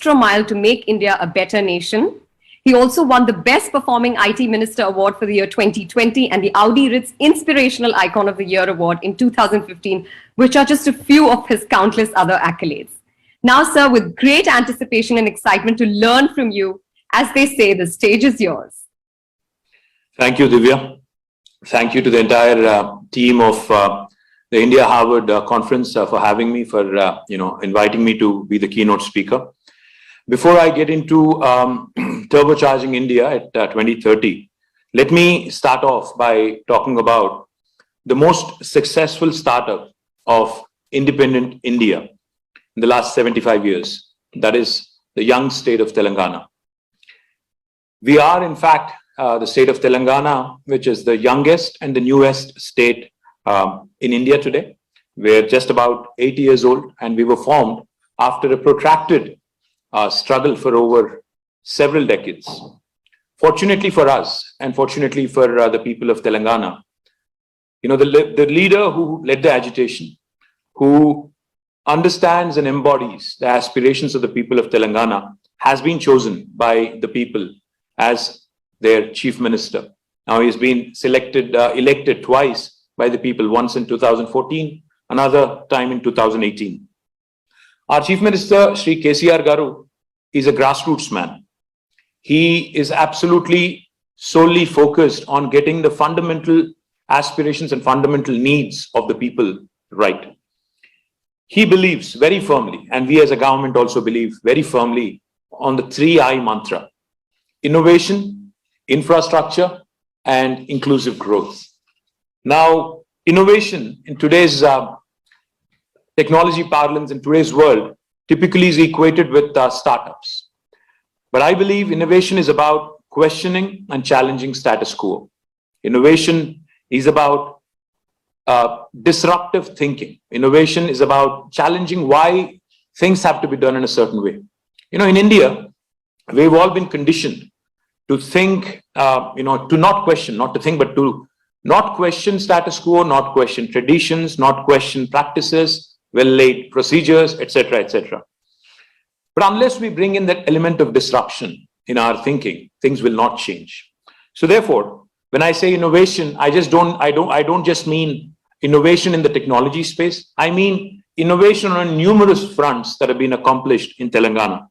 extra mile to make India a better nation. He also won the Best Performing IT Minister Award for the year 2020 and the Audi Ritz Inspirational Icon of the Year Award in 2015, which are just a few of his countless other accolades. Now, sir, with great anticipation and excitement to learn from you, as they say, the stage is yours. Thank you, Divya. Thank you to the entire team of the India Harvard conference for having me, for inviting me to be the keynote speaker. Before I get into turbocharging India at 2030, let me start off by talking about the most successful startup of independent India in the last 75 years. That is the young state of Telangana. We are, in fact, the state of Telangana, which is the youngest and the newest state in India today. We're just about 80 years old, and we were formed after a protracted struggle for over several decades. Fortunately for us, and fortunately for the people of Telangana, the leader who led the agitation, who understands and embodies the aspirations of the people of Telangana, has been chosen by the people as their chief minister. Now he's been elected twice by the people, once in 2014, another time in 2018. Our chief minister, Shri KTR Garu, is a grassroots man. He is absolutely solely focused on getting the fundamental aspirations and fundamental needs of the people right. He believes very firmly, and we as a government also believe very firmly, on the 3I mantra: innovation, infrastructure, and inclusive growth. Now, innovation in today's technology parlance, in today's world, typically is equated with startups. But I believe innovation is about questioning and challenging status quo. Innovation is about disruptive thinking. Innovation is about challenging why things have to be done in a certain way. In India, we've all been conditioned to think, to not question, not to think, but to not question status quo, not question traditions, not question practices, well-laid procedures, etc., etc. But unless we bring in that element of disruption in our thinking, things will not change. So therefore, when I say innovation, I don't just mean innovation in the technology space. I mean innovation on numerous fronts that have been accomplished in Telangana.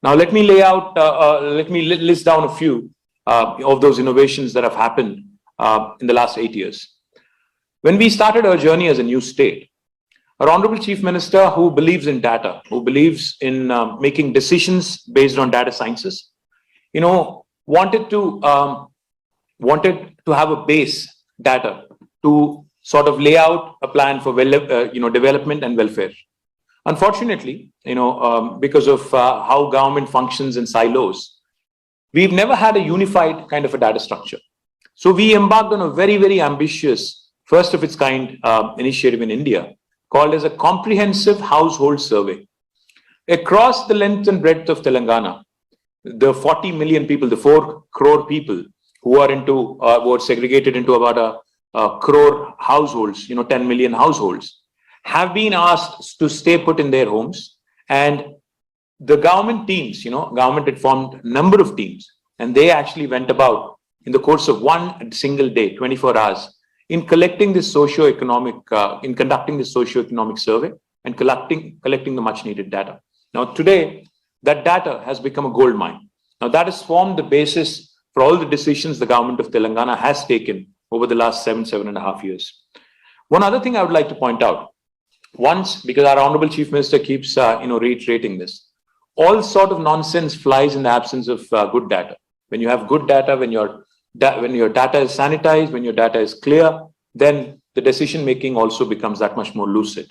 Now, let me list down a few of those innovations that have happened in the last 8 years. When we started our journey as a new state, our Honorable Chief Minister, who believes in data, who believes in making decisions based on data sciences, wanted to have a base data to sort of lay out a plan for development and welfare. Unfortunately, because of how government functions in silos, we've never had a unified kind of a data structure. So we embarked on a very, very ambitious, first of its kind initiative in India, called as a comprehensive household survey. Across the length and breadth of Telangana, the 40 million people, the 4 crore people who are segregated into about a crore households, 10 million households, have been asked to stay put in their homes. And the government teams, government had formed a number of teams, and they actually went about in the course of one single day, 24 hours, in conducting this socio-economic survey and collecting the much needed data. Now, today, that data has become a gold mine. Now, that has formed the basis for all the decisions the government of Telangana has taken over the last 7.5 years. One other thing I would like to point out, because our Honorable Chief Minister keeps reiterating this, all sort of nonsense flies in the absence of good data. When you have good data, when your data is sanitized, when your data is clear, then the decision making also becomes that much more lucid.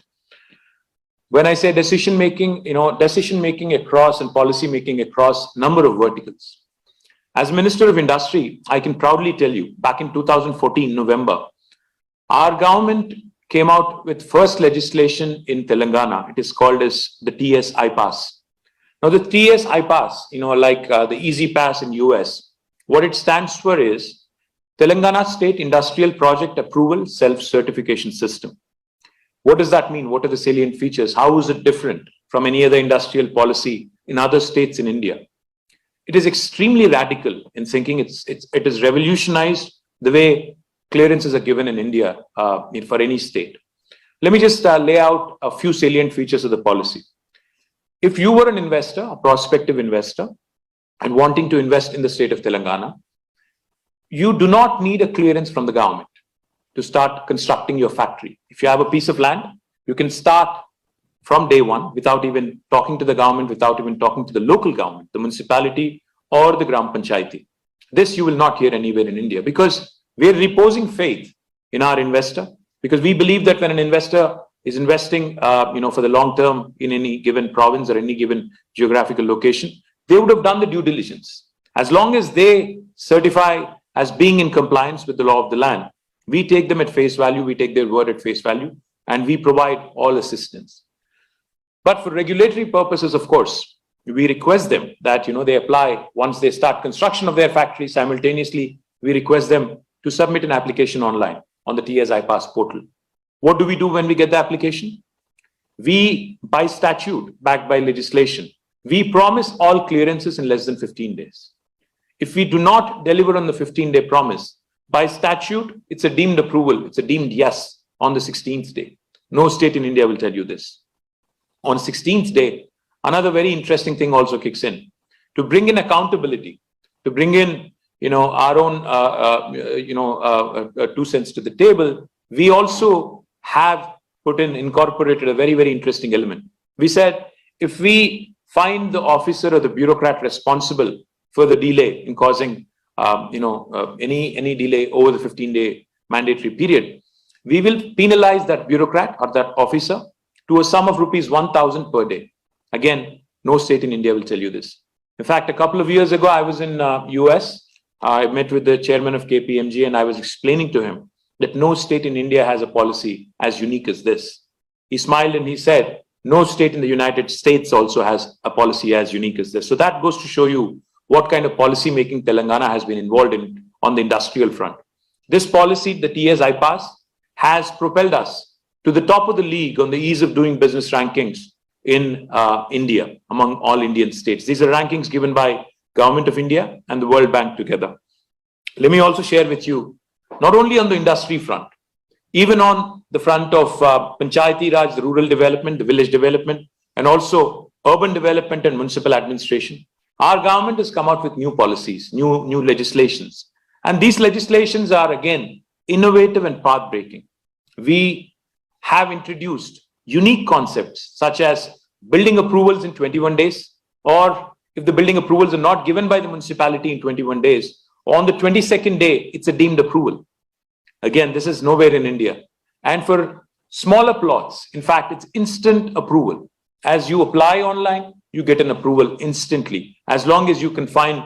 When I say decision making across and policy making across number of verticals. As Minister of Industry, I can proudly tell you, back in 2014, November, our government came out with first legislation in Telangana. It is called as the TS iPass. Now, the TS iPass, like the Easy Pass in US, what it stands for is Telangana State Industrial Project Approval Self-Certification System. What does that mean? What are the salient features? How is it different from any other industrial policy in other states in India. It is extremely radical in thinking. It has revolutionized the way clearances are given in India for any state. Let me just lay out a few salient features of the policy. If you were an investor, a prospective investor, and wanting to invest in the state of Telangana, you do not need a clearance from the government to start constructing your factory. If you have a piece of land, you can start from day one without even talking to the government, without even talking to the local government, the municipality or the Gram Panchayati. This you will not hear anywhere in India, because we are reposing faith in our investor, because we believe that when an investor is investing for the long term in any given province or any given geographical location, they would have done the due diligence. As long as they certify as being in compliance with the law of the land, we take them at face value, we take their word at face value, and we provide all assistance. But for regulatory purposes, of course, we request them that they apply once they start construction of their factory. Simultaneously, we request them to submit an application online on the TS iPass portal. What do we do when we get the application? We, by statute, backed by legislation, we promise all clearances in less than 15 days. If we do not deliver on the 15-day promise, by statute, it's a deemed approval. It's a deemed yes on the 16th day. No state in India will tell you this. On 16th day, another very interesting thing also kicks in. To bring in accountability, to bring in our own 2 cents to the table, we also have incorporated a very, very interesting element. We said, if we find the officer or the bureaucrat responsible for the delay in causing any delay over the 15-day mandatory period, we will penalize that bureaucrat or that officer to a sum of rupees 1,000 per day. Again, no state in India will tell you this. In fact, a couple of years ago, I was in US. I met with the chairman of KPMG, and I was explaining to him that no state in India has a policy as unique as this. He smiled and he said, no state in the United States also has a policy as unique as this. So that goes to show you what kind of policy making Telangana has been involved in on the industrial front. This policy, the TS iPass, has propelled us to the top of the league on the ease of doing business rankings in India, among all Indian states. These are rankings given by Government of India and the World Bank together. Let me also share with you, not only on the industry front, even on the front of Panchayati Raj, the rural development, the village development, and also urban development and municipal administration, our government has come out with new policies, new legislations. And these legislations are, again, innovative and path-breaking. We have introduced unique concepts such as building approvals in 21 days, or if the building approvals are not given by the municipality in 21 days, on the 22nd day, it's a deemed approval. Again, this is nowhere in India. And for smaller plots, in fact, it's instant approval. As you apply online, you get an approval instantly, as long as you confirm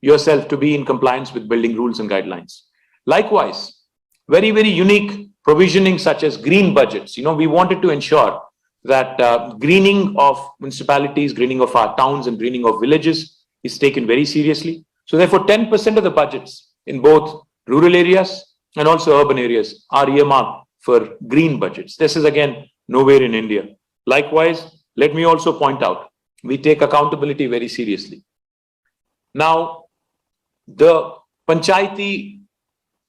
yourself to be in compliance with building rules and guidelines. Likewise, very, very unique provisioning such as green budgets. We wanted to ensure that greening of municipalities, greening of our towns and greening of villages is taken very seriously. So therefore, 10% of the budgets in both rural areas and also urban areas are earmarked for green budgets. This is again nowhere in India. Likewise, let me also point out, we take accountability very seriously. Now, the Panchayati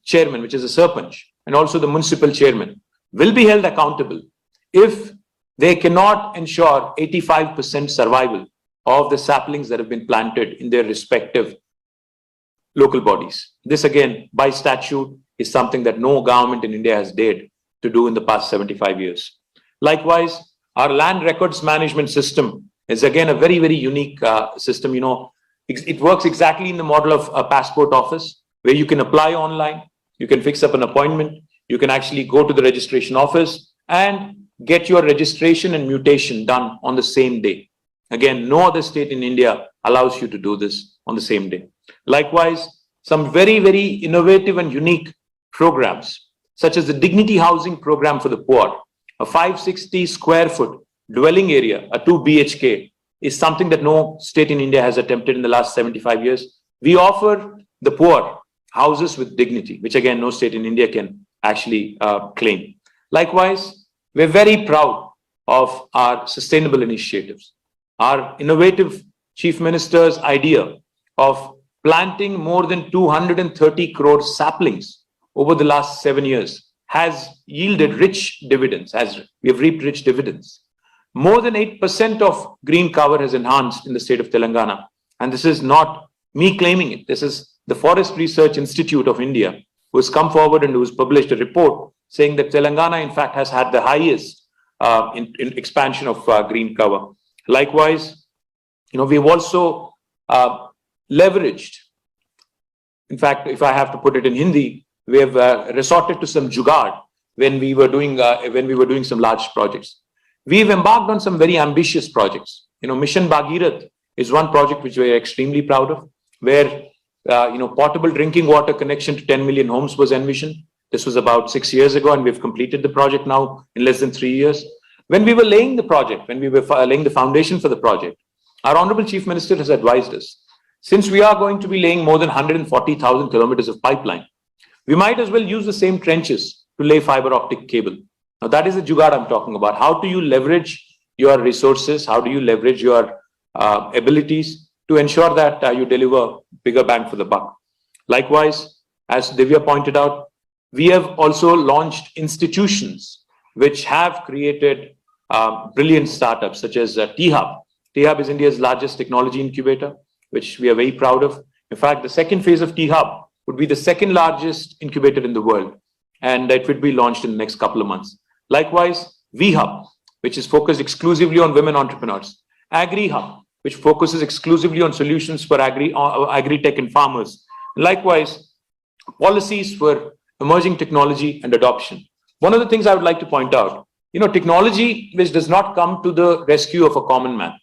chairman, which is a Sarpanch, and also the municipal chairman, will be held accountable if they cannot ensure 85% survival of the saplings that have been planted in their respective local bodies. This again, by statute, is something that no government in India has dared to do in the past 75 years. Likewise, our land records management system is again a very, very unique system. It works exactly in the model of a passport office, where you can apply online, you can fix up an appointment, you can actually go to the registration office and get your registration and mutation done on the same day. Again, no other state in India allows you to do this on the same day. Likewise, some very, very innovative and unique programs, such as the Dignity Housing Program for the poor, a 560 square foot dwelling area, a 2 BHK, is something that no state in India has attempted in the last 75 years. We offer the poor houses with dignity, which again, no state in India can actually claim. Likewise, we're very proud of our sustainable initiatives. Our innovative Chief Minister's idea of planting more than 230 crore saplings over the last 7 years has yielded rich dividends, as we have reaped rich dividends. More than 8% of green cover has enhanced in the state of Telangana. And this is not me claiming it. This is the Forest Research Institute of India, who has come forward and who has published a report saying that Telangana, in fact, has had the highest in expansion of green cover. Likewise, we've also leveraged. In fact, if I have to put it in Hindi, we have resorted to some jugaad when we were doing some large projects. We've embarked on some very ambitious projects. Mission Bhagirath is one project which we are extremely proud of, where potable drinking water connection to 10 million homes was envisioned. This was about 6 years ago, and we've completed the project now in less than 3 years. When we were laying the project, when we were laying the foundation for the project, our Honorable Chief Minister has advised us, since we are going to be laying more than 140,000 kilometers of pipeline, we might as well use the same trenches to lay fiber optic cable. Now, that is the jugaad I'm talking about. How do you leverage your resources? How do you leverage your abilities to ensure that you deliver bigger bang for the buck? Likewise, as Divya pointed out, we have also launched institutions which have created brilliant startups such as T-Hub. T-Hub is India's largest technology incubator, which we are very proud of. In fact, the second phase of T-Hub would be the second largest incubator in the world, and it would be launched in the next couple of months. Likewise, V-Hub, which is focused exclusively on women entrepreneurs. Agri-Hub, which focuses exclusively on solutions for agri-tech and farmers. Likewise, policies for emerging technology and adoption. One of the things I would like to point out, technology which does not come to the rescue of a common man,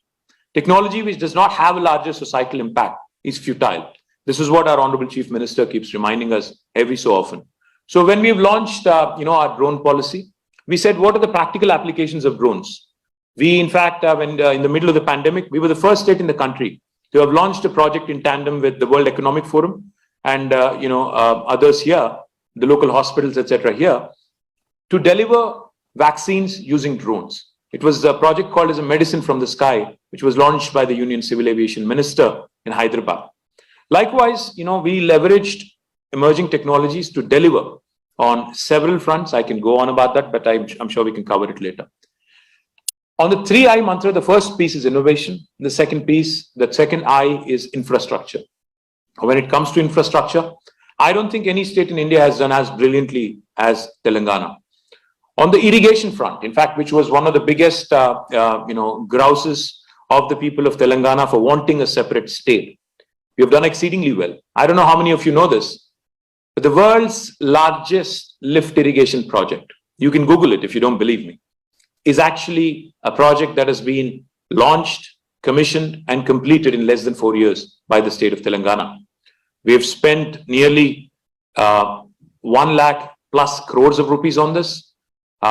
technology which does not have a larger societal impact is futile. This is what our Honorable Chief Minister keeps reminding us every so often. So when we've launched, our drone policy, we said, what are the practical applications of drones? We, in fact, when in the middle of the pandemic, we were the first state in the country to have launched a project in tandem with the World Economic Forum and, others here, the local hospitals, etc. here, to deliver vaccines using drones. It was a project called as a Medicine from the Sky, which was launched by the Union Civil Aviation Minister in Hyderabad. Likewise, we leveraged emerging technologies to deliver on several fronts. I can go on about that, but I'm sure we can cover it later. On the 3I mantra, the first piece is innovation. The second I is infrastructure. When it comes to infrastructure, I don't think any state in India has done as brilliantly as Telangana. On the irrigation front, in fact, which was one of the biggest, grouses of the people of Telangana for wanting a separate state, we have done exceedingly well. I don't know how many of you know this, but the world's largest lift irrigation project, you can Google it if you don't believe me, is actually a project that has been launched, commissioned, and completed in less than 4 years by the state of Telangana. We have spent nearly 1 lakh plus crores of rupees on this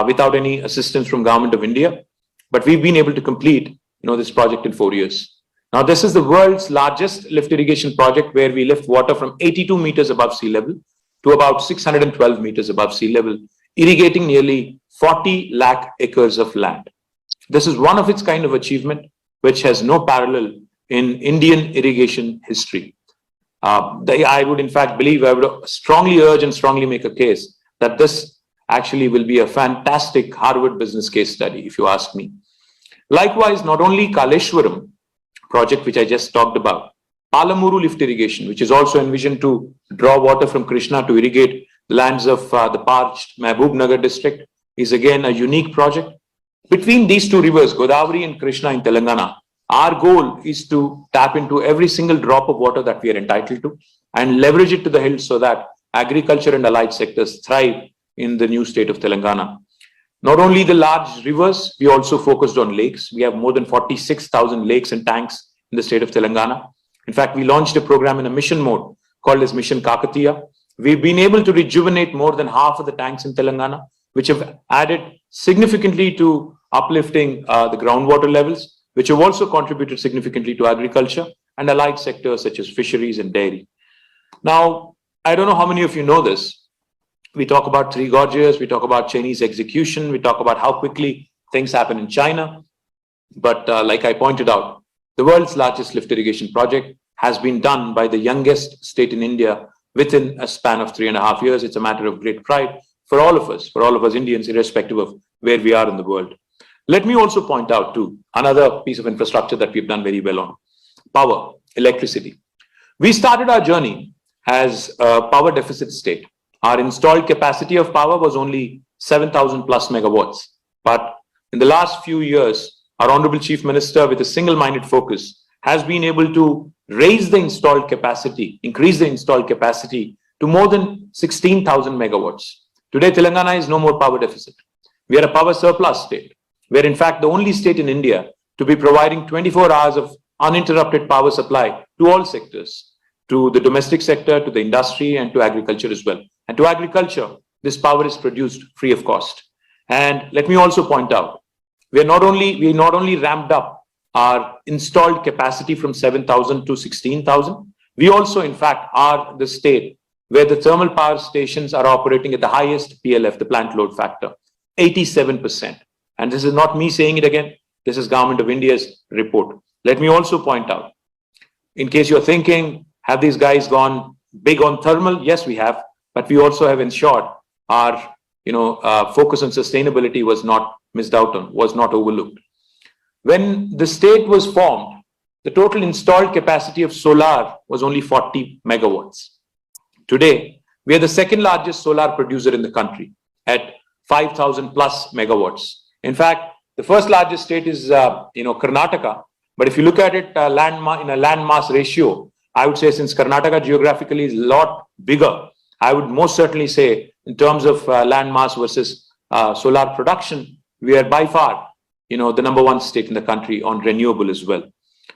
without any assistance from Government of India. But we've been able to complete this project in 4 years. Now, this is the world's largest lift irrigation project where we lift water from 82 meters above sea level to about 612 meters above sea level, irrigating nearly 40 lakh acres of land. This is one of its kind of achievement which has no parallel in Indian irrigation history. I would in fact believe, I would strongly urge and strongly make a case that this actually will be a fantastic Harvard business case study, if you ask me. Likewise, not only Kaleshwaram project, which I just talked about, Palamuru lift irrigation, which is also envisioned to draw water from Krishna to irrigate the lands of the parched Mahbubnagar district, is again a unique project. Between these two rivers, Godavari and Krishna in Telangana, our goal is to tap into every single drop of water that we are entitled to and leverage it to the hilt so that agriculture and allied sectors thrive in the new state of Telangana. Not only the large rivers, we also focused on lakes. We have more than 46,000 lakes and tanks in the state of Telangana. In fact, we launched a program in a mission mode called as Mission Kakatiya. We've been able to rejuvenate more than half of the tanks in Telangana, which have added significantly to uplifting the groundwater levels, which have also contributed significantly to agriculture and allied sectors such as fisheries and dairy. Now, I don't know how many of you know this. We talk about Three Gorges, we talk about Chinese execution, we talk about how quickly things happen in China. But like I pointed out, the world's largest lift irrigation project has been done by the youngest state in India within a span of 3.5 years. It's a matter of great pride for all of us Indians, irrespective of where we are in the world. Let me also point out too, another piece of infrastructure that we've done very well on: power, electricity. We started our journey as a power deficit state. Our installed capacity of power was only 7,000 plus megawatts. But in the last few years, our Honorable Chief Minister, with a single-minded focus, has been able to raise the installed capacity, increase the installed capacity to more than 16,000 megawatts. Today, Telangana is no more power deficit. We are a power surplus state. We are in fact the only state in India to be providing 24 hours of uninterrupted power supply to all sectors, to the domestic sector, to the industry, and to agriculture as well. And to agriculture, this power is produced free of cost. And let me also point out, we not only ramped up our installed capacity from 7,000 to 16,000, we also in fact are the state where the thermal power stations are operating at the highest PLF, the plant load factor, 87%. And this is not me saying it again, this is Government of India's report. Let me also point out, in case you're thinking, have these guys gone big on thermal? Yes, we have, but we also have ensured our focus on sustainability was not missed out on, was not overlooked. When the state was formed, the total installed capacity of solar was only 40 megawatts. Today, we are the second largest solar producer in the country at 5,000 plus megawatts. In fact, the first largest state is Karnataka. But if you look at it in a land mass ratio, I would say since Karnataka geographically is a lot bigger, I would most certainly say in terms of land mass versus solar production, we are by far, the number one state in the country on renewable as well.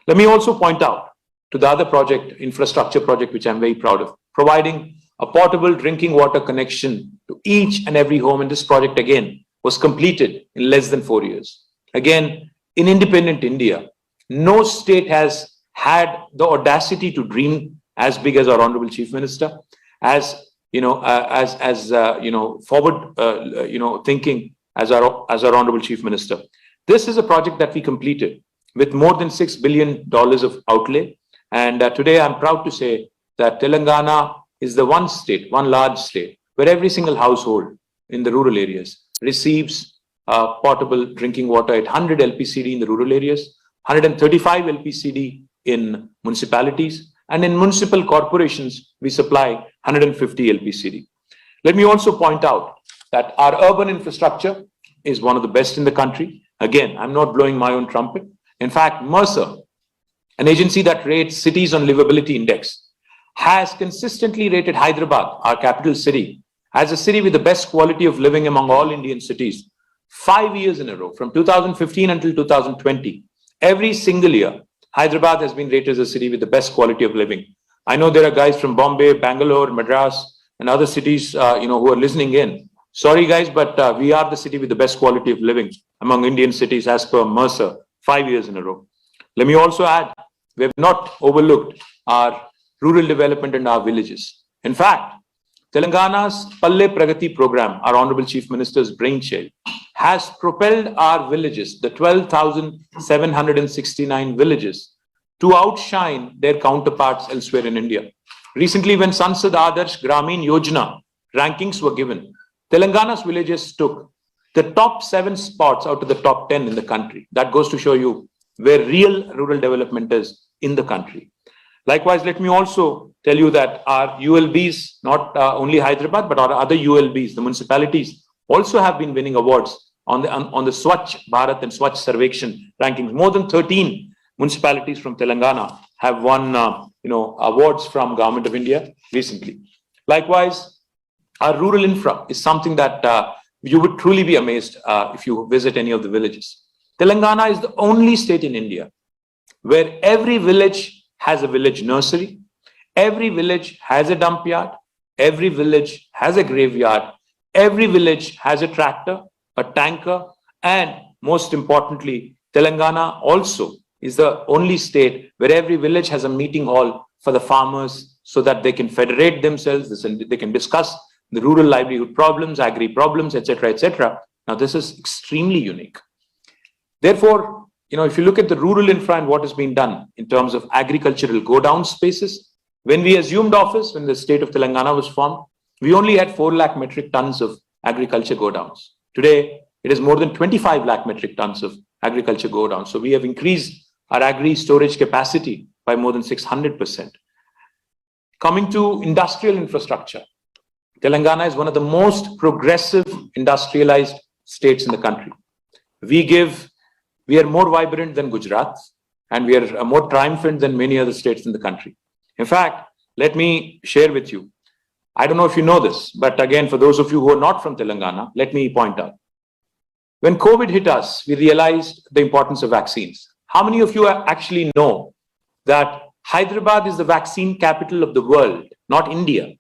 Let me also point out to the other project, infrastructure project, which I'm very proud of, providing a portable drinking water connection to each and every home. And this project again was completed in less than 4 years. Again, in independent India, no state has had the audacity to dream as big as our Honorable Chief Minister, as forward thinking as our Honorable Chief Minister. This is a project that we completed with more than $6 billion of outlay. And today I'm proud to say that Telangana is the one large state, where every single household in the rural areas receives portable drinking water at 100 LPCD in the rural areas, 135 LPCD in municipalities, and in municipal corporations, we supply 150 LPCD. Let me also point out that our urban infrastructure is one of the best in the country. Again, I'm not blowing my own trumpet. In fact, Mercer, an agency that rates cities on livability index, has consistently rated Hyderabad, our capital city, as a city with the best quality of living among all Indian cities, 5 years in a row, from 2015 until 2020. Every single year, Hyderabad has been rated as a city with the best quality of living. I know there are guys from Bombay, Bangalore, Madras, and other cities, who are listening in. Sorry, guys, but we are the city with the best quality of living among Indian cities as per Mercer, 5 years in a row. Let me also add, we have not overlooked our rural development and our villages. In fact, Telangana's Palle Pragati program, our Honorable Chief Minister's brainchild, has propelled our villages, the 12,769 villages, to outshine their counterparts elsewhere in India. Recently, when Sansad Adarsh Gramin Yojana rankings were given, Telangana's villages took the top 7 spots out of the top 10 in the country. That goes to show you where real rural development is in the country. Likewise, let me also tell you that our ULBs, not only Hyderabad, but our other ULBs, the municipalities, also have been winning awards on the Swachh Bharat and Swachh Sarvekshan rankings. More than 13 municipalities from Telangana have won, awards from Government of India recently. Likewise, our rural infra is something that you would truly be amazed if you visit any of the villages. Telangana is the only state in India where every village has a village nursery, every village has a dump yard, every village has a graveyard, every village has a tractor, a tanker, and most importantly, Telangana also is the only state where every village has a meeting hall for the farmers so that they can federate themselves, they can discuss the rural livelihood problems, agri problems, etc., etc. Now, this is extremely unique. Therefore, if you look at the rural infra and what has been done in terms of agricultural go-down spaces, when we assumed office, when the state of Telangana was formed, we only had 4 lakh metric tons of agriculture go-downs. Today, it is more than 25 lakh metric tons of agriculture go-downs. So we have increased our agri storage capacity by more than 600%. Coming to industrial infrastructure, Telangana is one of the most progressive industrialized states in the country. We are more vibrant than Gujarat, and we are more triumphant than many other states in the country. In fact, let me share with you. I don't know if you know this, but again, for those of you who are not from Telangana, let me point out. When COVID hit us, we realized the importance of vaccines. How many of you actually know that Hyderabad is the vaccine capital of the world, not India?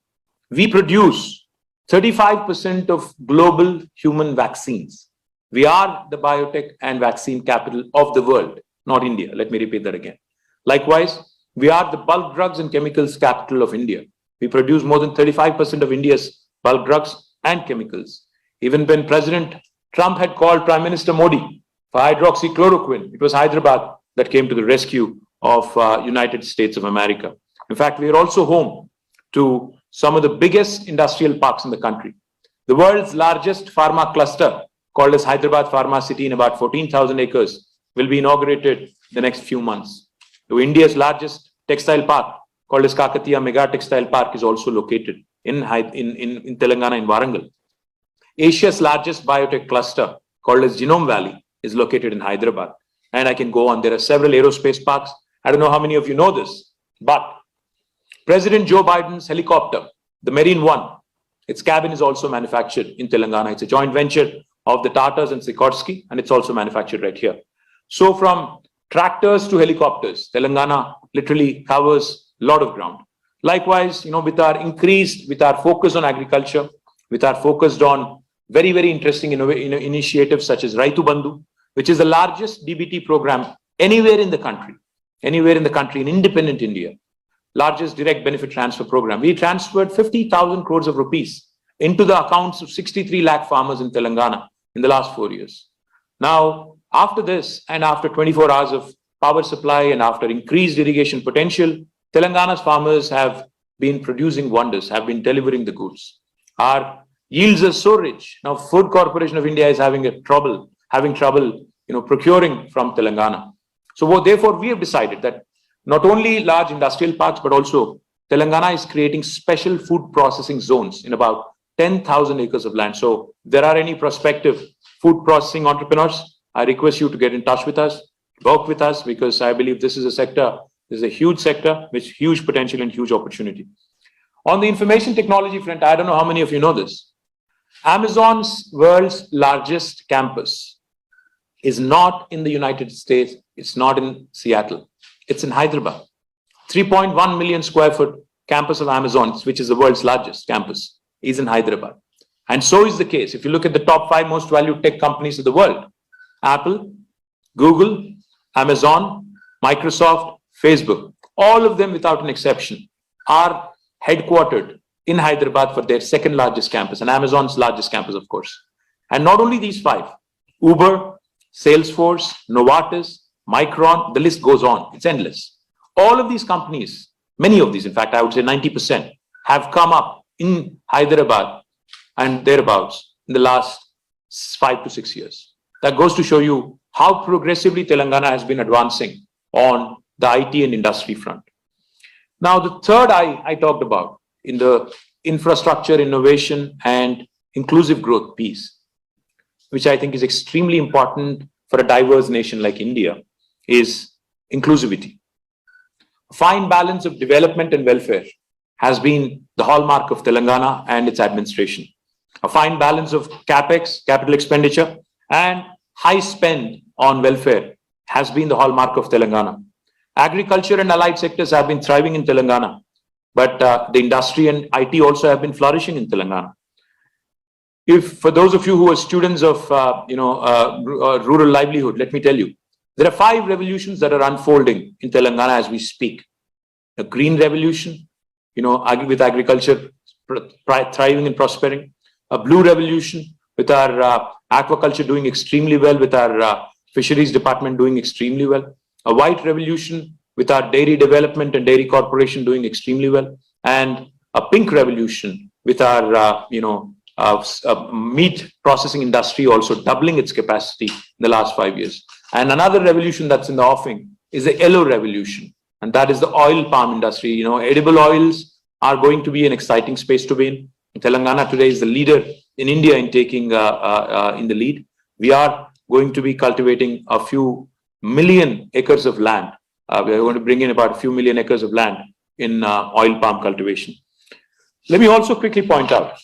We produce 35% of global human vaccines. We are the biotech and vaccine capital of the world, not India. Let me repeat that again. Likewise, we are the bulk drugs and chemicals capital of India. We produce more than 35% of India's bulk drugs and chemicals. Even when President Trump had called Prime Minister Modi for hydroxychloroquine, it was Hyderabad that came to the rescue of United States of America. In fact, we are also home to some of the biggest industrial parks in the country. The world's largest pharma cluster, called as Hyderabad Pharma City in about 14,000 acres, will be inaugurated the next few months. India's largest textile park, called as Kakatiya Mega Textile Park, is also located in Telangana, in Warangal. Asia's largest biotech cluster, called as Genome Valley, is located in Hyderabad. And I can go on. There are several aerospace parks. I don't know how many of you know this, but President Joe Biden's helicopter, the Marine One, its cabin is also manufactured in Telangana. It's a joint venture of the Tatas and Sikorsky, and it's also manufactured right here. So from tractors to helicopters, Telangana literally covers a lot of ground. Likewise, with our focus on agriculture, with our focus on very, very interesting initiatives such as Raitu Bandhu, which is the largest DBT program anywhere in the country, in independent India, largest direct benefit transfer program. We transferred 50,000 crores of rupees into the accounts of 63 lakh farmers in Telangana in the last 4 years. Now, after this, and after 24 hours of power supply and after increased irrigation potential, Telangana's farmers have been producing wonders, have been delivering the goods. Our yields are so rich. Now, Food Corporation of India is having trouble, procuring from Telangana. So therefore, we have decided that not only large industrial parks, but also Telangana is creating special food processing zones in about 10,000 acres of land. So if there are any prospective food processing entrepreneurs, I request you to get in touch with us, work with us, because I believe this is a huge sector with huge potential and huge opportunity. On the information technology front, I don't know how many of you know this. Amazon's world's largest campus is not in the United States. It's not in Seattle. It's in Hyderabad. 3.1 million square foot campus of Amazon, which is the world's largest campus, is in Hyderabad. And so is the case. If you look at the top 5 most valued tech companies of the world, Apple, Google, Amazon, Microsoft, Facebook, all of them without an exception are headquartered in Hyderabad for their second largest campus, and Amazon's largest campus, of course. And not only these 5, Uber, Salesforce, Novartis, Micron, the list goes on. It's endless. All of these companies, many of these, in fact, I would say 90%, have come up in Hyderabad and thereabouts in the last 5 to 6 years. That goes to show you how progressively Telangana has been advancing on the IT and industry front. Now, the third I talked about in the infrastructure, innovation, and inclusive growth piece, which I think is extremely important for a diverse nation like India, is inclusivity. A fine balance of development and welfare has been the hallmark of Telangana and its administration. A fine balance of CapEx, capital expenditure, and high spend on welfare has been the hallmark of Telangana. Agriculture and allied sectors have been thriving in Telangana, but the industry and IT also have been flourishing in Telangana. For those of you who are students of rural livelihood, let me tell you, there are 5 revolutions that are unfolding in Telangana as we speak. A green revolution, with agriculture thriving and prospering. A blue revolution with our aquaculture doing extremely well with our Fisheries Department doing extremely well. A white revolution with our dairy development and dairy corporation doing extremely well. And a pink revolution with our, meat processing industry also doubling its capacity in the last 5 years. And another revolution that's in the offing is the yellow revolution. And that is the oil palm industry. Edible oils are going to be an exciting space to be in. Telangana today is the leader in India in taking in the lead. We are going to be cultivating a few million acres of land. We are going to bring in about a few million acres of land in oil palm cultivation. Let me also quickly point out,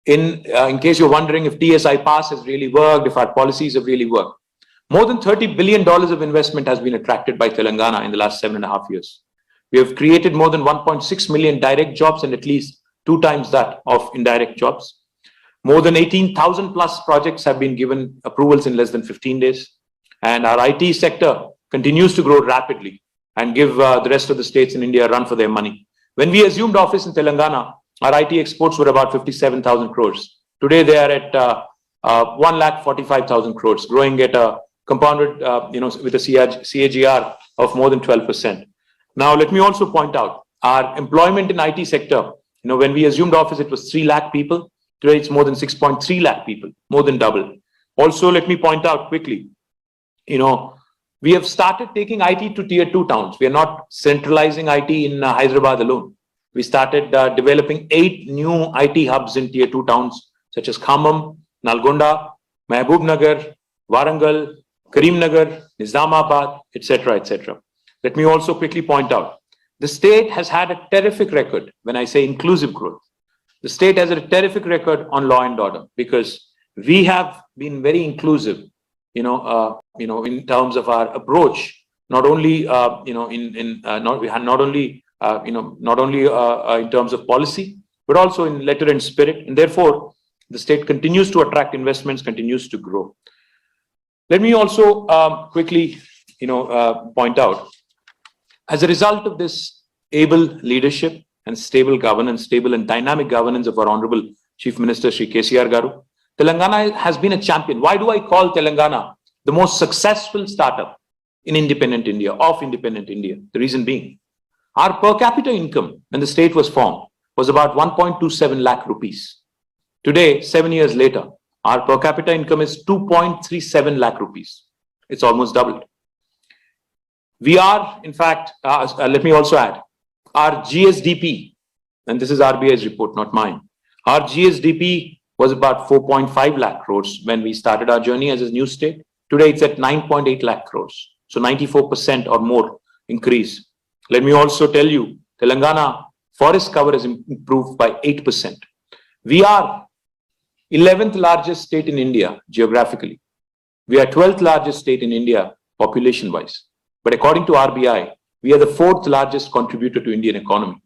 in case you're wondering if TSI Pass has really worked, if our policies have really worked, more than $30 billion of investment has been attracted by Telangana in the last 7.5 years. We have created more than 1.6 million direct jobs and at least 2 times that of indirect jobs. More than 18,000 plus projects have been given approvals in less than 15 days. And our IT sector continues to grow rapidly and give the rest of the states in India a run for their money. When we assumed office in Telangana, our IT exports were about 57,000 crores. Today, they are at 1,45,000 crores, growing at a compounded, with a CAGR of more than 12%. Now, let me also point out our employment in IT sector. When we assumed office, it was 3 lakh people. Today, it's more than 6.3 lakh people, more than double. Also, let me point out quickly, we have started taking IT to tier 2 towns. We are not centralizing IT in Hyderabad alone. We started developing 8 new IT hubs in tier 2 towns, such as Khammam, Nalgonda, Mahbubnagar, Warangal, Karimnagar, Nizamabad, etc., etc. Let me also quickly point out, the state has had a terrific record when I say inclusive growth. The state has a terrific record on law and order because we have been very inclusive, in terms of our approach, not only, in terms of policy, but also in letter and spirit. And therefore, the state continues to attract investments, continues to grow. Let me also quickly, point out, as a result of this able leadership and stable governance, stable and dynamic governance of our Honorable Chief Minister, Shri KTR Garu, Telangana has been a champion. Why do I call Telangana the most successful startup in independent India, of independent India? The reason being, our per capita income when the state was formed was about 1.27 lakh rupees. Today, 7 years later, our per capita income is 2.37 lakh rupees. It's almost doubled. We are, in fact, let me also add, our GSDP, and this is RBI's report, not mine. Our GSDP was about 4.5 lakh crores when we started our journey as a new state. Today, it's at 9.8 lakh crores. So 94% or more increase. Let me also tell you, Telangana forest cover has improved by 8%. We are 11th largest state in India geographically. We are 12th largest state in India population-wise. But according to RBI, we are the 4th largest contributor to Indian economy.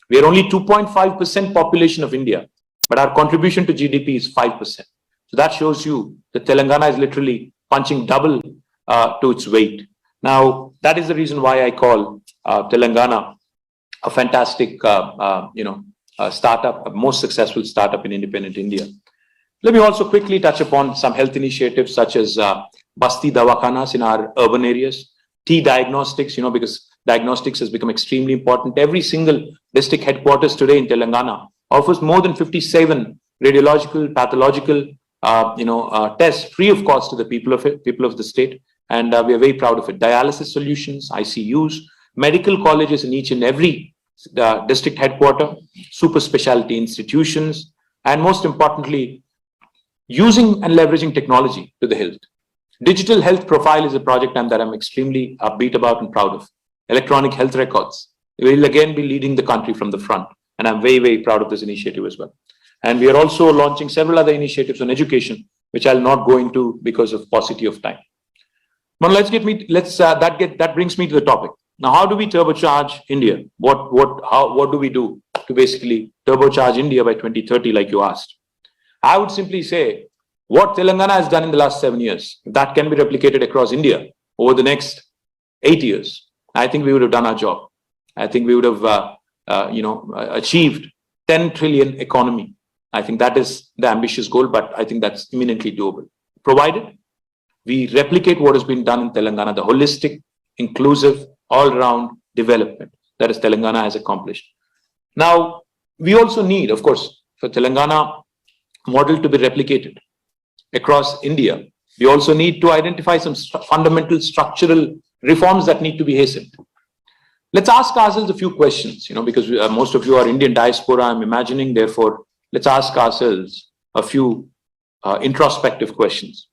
We are only 2.5% population of India, but our contribution to GDP is 5%. So that shows you that Telangana is literally punching double to its weight. Now, that is the reason why I call Telangana a fantastic, startup, a most successful startup in independent India. Let me also quickly touch upon some health initiatives such as Basti Dawakhanas in our urban areas, T-diagnostics, because diagnostics has become extremely important. Every single district headquarters today in Telangana offers more than 57 radiological, pathological, tests free of cost to the people of the state. And we are very proud of it. Dialysis solutions, ICUs, medical colleges in each and every district headquarter, super specialty institutions, and most importantly, using and leveraging technology to the health. Digital health profile is a project that I'm extremely upbeat about and proud of. Electronic health records. We will again be leading the country from the front. And I'm very, very proud of this initiative as well. And we are also launching several other initiatives on education, which I'll not go into because of paucity of time. Now that brings me to the topic. Now, how do we turbocharge India? What do we do to basically turbocharge India by 2030, like you asked? I would simply say what Telangana has done in the last 7 years, if that can be replicated across India over the next 8 years, I think we would have done our job. I think we would have, achieved 10 trillion economy. I think that is the ambitious goal, but I think that's imminently doable, provided we replicate what has been done in Telangana, the holistic, inclusive, all-round development that is Telangana has accomplished. Now, we also need, of course, for Telangana model to be replicated across India. We also need to identify some fundamental structural reforms that need to be hastened. Let's ask ourselves a few questions, because most of you are Indian diaspora, I'm imagining, therefore, let's ask ourselves a few introspective questions.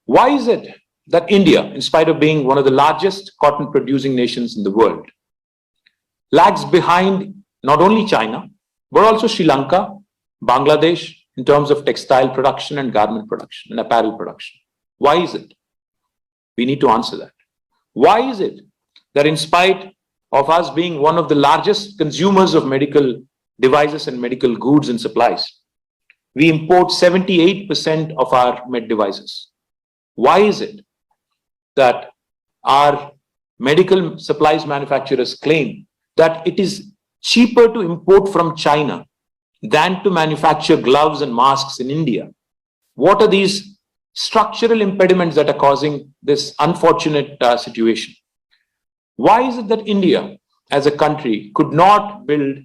Why is it that India, in spite of being one of the largest cotton producing nations in the world, lags behind not only China, but also Sri Lanka, Bangladesh, in terms of textile production and garment production and apparel production? Why is it? We need to answer that. Why is it that in spite of us being one of the largest consumers of medical devices and medical goods and supplies, we import 78% of our med devices? Why is it that our medical supplies manufacturers claim that it is cheaper to import from China than to manufacture gloves and masks in India? What are these structural impediments that are causing this unfortunate situation? Why is it that India as a country could not build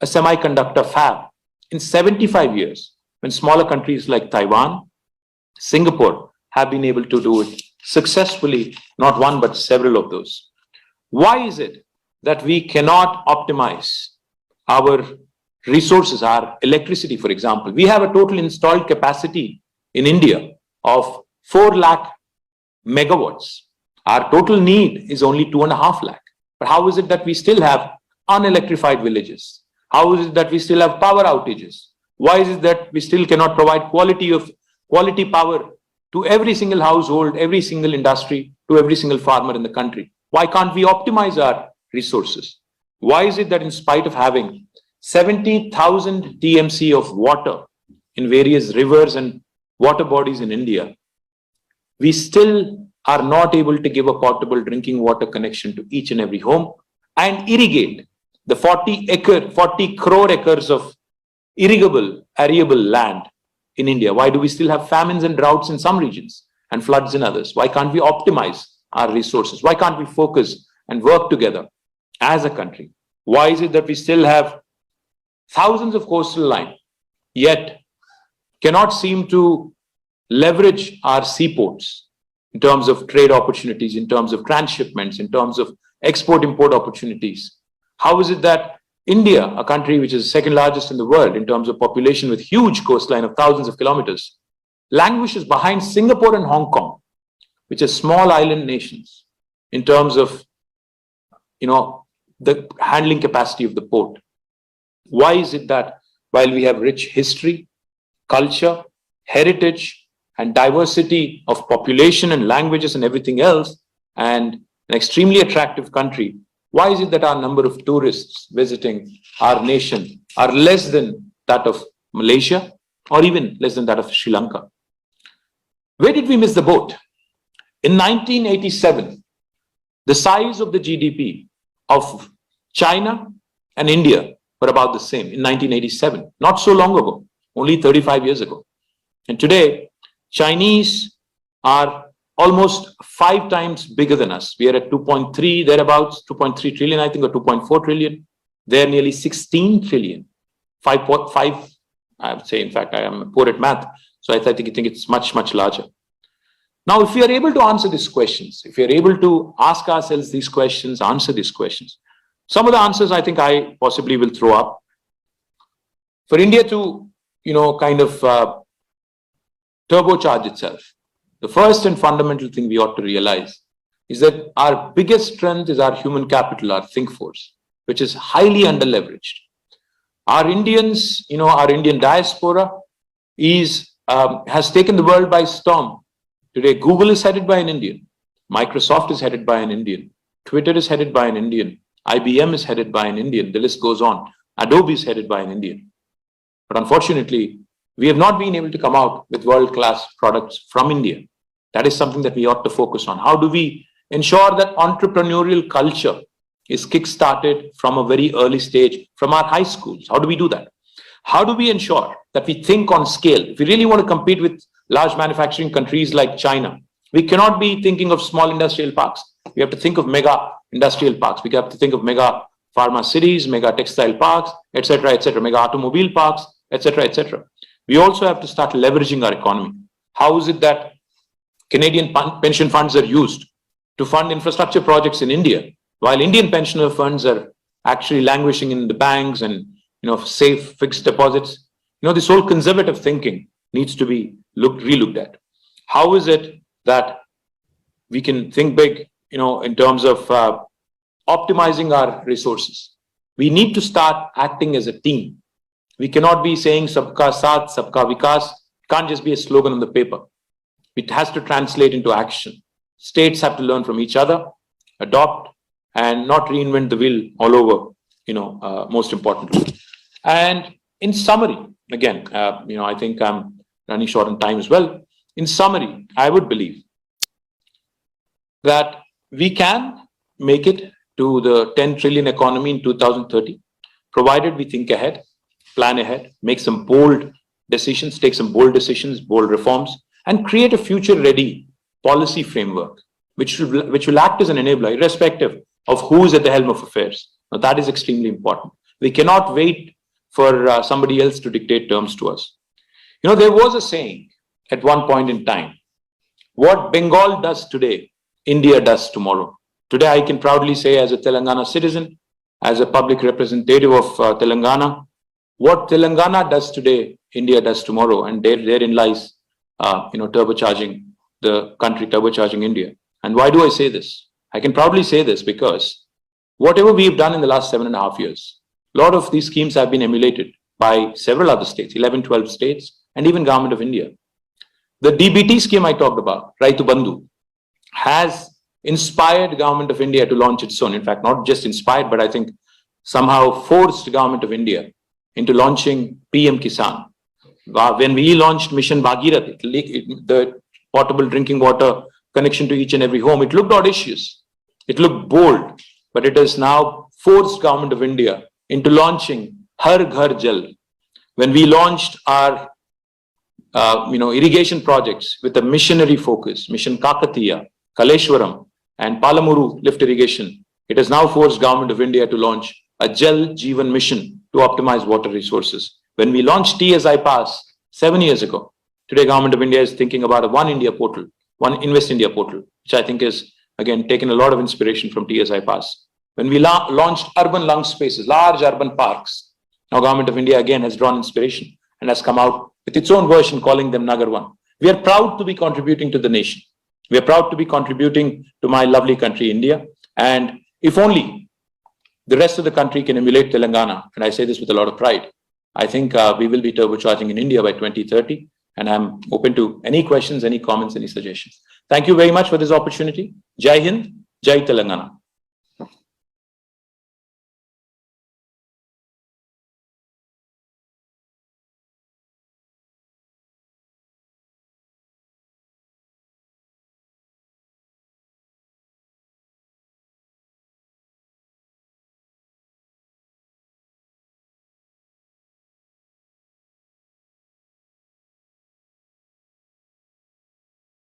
a semiconductor fab in 75 years when smaller countries like Taiwan, Singapore have been able to do it successfully, not one but several of those? Why is it that we cannot optimize our resources, our electricity, for example? We have a total installed capacity in India of 4 lakh megawatts. Our total need is only 2.5 lakh. But how is it that we still have unelectrified villages? How is it that we still have power outages? Why is it that we still cannot provide quality power to every single household, every single industry, to every single farmer in the country? Why can't we optimize our resources? Why is it that in spite of having 70,000 TMC of water in various rivers and water bodies in India, we still are not able to give a portable drinking water connection to each and every home and irrigate the 40 crore acres of irrigable, arable land in India? Why do we still have famines and droughts in some regions and floods in others? Why can't we optimize our resources? Why can't we focus and work together as a country? Why is it that we still have thousands of coastal line, yet cannot seem to leverage our seaports in terms of trade opportunities, in terms of transshipments, in terms of export-import opportunities? How is it that India, a country which is the second largest in the world in terms of population with huge coastline of thousands of kilometers, languishes behind Singapore and Hong Kong, which are small island nations in terms of, the handling capacity of the port? Why is it that while we have rich history, culture, heritage, and diversity of population and languages and everything else, and an extremely attractive country, why is it that our number of tourists visiting our nation are less than that of Malaysia or even less than that of Sri Lanka? Where did we miss the boat? In 1987, the size of the GDP of China and India were about the same in 1987, not so long ago, only 35 years ago. And today, Chinese are almost 5 times bigger than us. We are at 2.3, thereabouts, 2.3 trillion, I think, or 2.4 trillion. They're nearly 16 trillion. 5.5, I would say, in fact, I am poor at math, so I think it's much, much larger. Now, if we are able to answer these questions, if we are able to ask ourselves these questions, answer these questions, some of the answers I think I possibly will throw up. For India to, kind of turbocharge itself, the first and fundamental thing we ought to realize is that our biggest strength is our human capital, our think force, which is highly underleveraged. Our Indians, our Indian diaspora has taken the world by storm. Today, Google is headed by an Indian. Microsoft is headed by an Indian. Twitter is headed by an Indian. IBM is headed by an Indian. The list goes on. Adobe is headed by an Indian. But unfortunately, we have not been able to come out with world-class products from India. That is something that we ought to focus on. How do we ensure that entrepreneurial culture is kick-started from a very early stage, from our high schools? How do we do that? How do we ensure that we think on scale? If we really want to compete with large manufacturing countries like China, We cannot be thinking of small industrial parks. We have to think of mega industrial parks. We have to think of mega pharma cities, mega textile parks, etc., mega automobile parks, etc. We also have to start leveraging our economy. How is it that Canadian pension funds are used to fund infrastructure projects in India, while Indian pensioner funds are actually languishing in the banks and safe fixed deposits? This whole conservative thinking needs to be relooked at. How is it that we can think big, in terms of optimizing our resources? We need to start acting as a team. We cannot be saying Sabka Saath, Sabka Vikas. It can't just be a slogan on the paper. It has to translate into action. States have to learn from each other, adopt, and not reinvent the wheel all over, most importantly. And in summary, again, I think I'm running short on time as well. In summary, I would believe that we can make it to the 10 trillion economy in 2030, provided we think ahead, plan ahead, make some bold decisions, take some bold decisions, bold reforms, and create a future-ready policy framework, which will act as an enabler, irrespective of who is at the helm of affairs. Now, that is extremely important. We cannot wait for somebody else to dictate terms to us. There was a saying at one point in time, what Bengal does today, India does tomorrow. Today, I can proudly say, as a Telangana citizen, as a public representative of Telangana, what Telangana does today, India does tomorrow, and therein lies, turbocharging the country, turbocharging India. And why do I say this? I can proudly say this because whatever we've done in the last 7.5 years, a lot of these schemes have been emulated by several other states, 11, 12 states, and even Government of India. The DBT scheme I talked about, Raitu Bandhu, has inspired Government of India to launch its own. In fact, not just inspired, but I think somehow forced Government of India into launching PM Kisan. When we launched Mission Bhagirath, the potable drinking water connection to each and every home, it looked audacious, it looked bold, but it has now forced Government of India into launching Har Ghar Jal. When we launched our irrigation projects with a missionary focus, Mission Kakatiya, Kaleshwaram, and Palamuru lift irrigation, it has now forced Government of India to launch a Jal Jeevan mission to optimize water resources. When we launched TSI Pass 7 years ago, today Government of India is thinking about a One India portal, One Invest India portal, which I think is, again, taken a lot of inspiration from TSI Pass. When we launched urban lung spaces, large urban parks, now Government of India again has drawn inspiration and has come out with its own version calling them Nagar One. We are proud to be contributing to the nation. We are proud to be contributing to my lovely country, India. And if only the rest of the country can emulate Telangana, and I say this with a lot of pride, I think we will be turbocharging in India by 2030. And I'm open to any questions, any comments, any suggestions. Thank you very much for this opportunity. Jai Hind, Jai Telangana.